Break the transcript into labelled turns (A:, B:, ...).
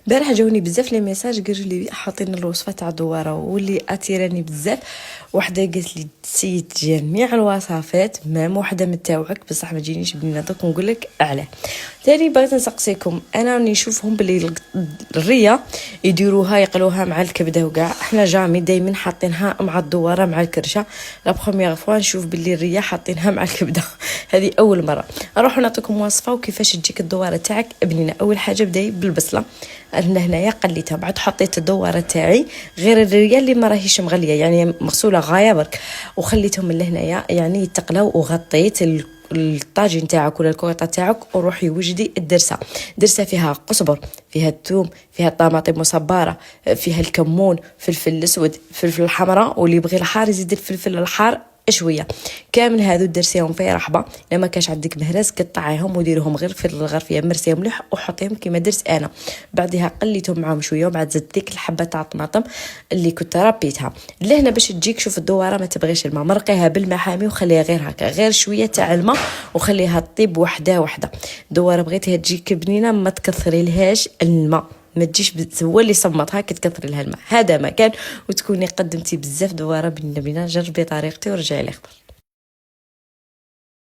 A: امبارح جاوني بزاف لي ميساج قالوا لي حاطين الوصفه تاع الدواره، واللي اتيراني بزاف وحده قالت لي سيت جميع الوصفات مام وحده من تاوعك، بصح ما تجينيش بنينه دوك نقول لك علاه. ثاني بغيت نسقسيكم، انا راني نشوفهم بلي الريه يديروها يقلوها مع الكبده وكاع، احنا جامي دائما حاطينها مع الدواره مع الكرشه. لا بروميير فوا نشوف بلي الريه حاطينها مع الكبده هذه اول مره. نروح نعطيكم وصفه وكيفاش تجيك الدواره تاعك بنينه. اول حاجه بداي بالبصله، انا هنايا قليتها، بعد حطيت الدواره تاعي غير الريه اللي ما راهيش مغليه يعني مغسوله غايه برك، وخليتهم من هنايا يعني يتقلاو، وغطيت الطاجين تاعك ولا الكويطه تاعك، وروحي وجدي الدرسه فيها قزبر، فيها الثوم، فيها الطماطم مصبره، فيها الكمون، فلفل الاسود، فلفل الحمراء، واللي يبغي الحار يزيد الفلفل الحار شويه. كامل هذو درسيهم في رحبه، لما كاش عندك مهرس قطعيهم وديرهم غير في الغرفيه، مرسيهم مليح وحطيهم كيما درت انا. بعدها قليتهم معاهم شويه، وبعد زدت ديك الحبه تاع الطماطم اللي كنت ربيتها لهنا باش تجيك. شوف الدواره ما تبغيش الماء، مرقيها بالماء حامي وخليها غير هكا، غير شويه تاع الماء وخليها تطيب وحده وحده. الدواره بغيتها تجيك بنينه، ما تكثري لهاش الماء، ما تجيش هو اللي صمتها كي تكثري لها الماء، هذا ما كان. وتكوني قدمتي بزاف دواره بنينه. جربي طريقتي ورجعي لي خبر.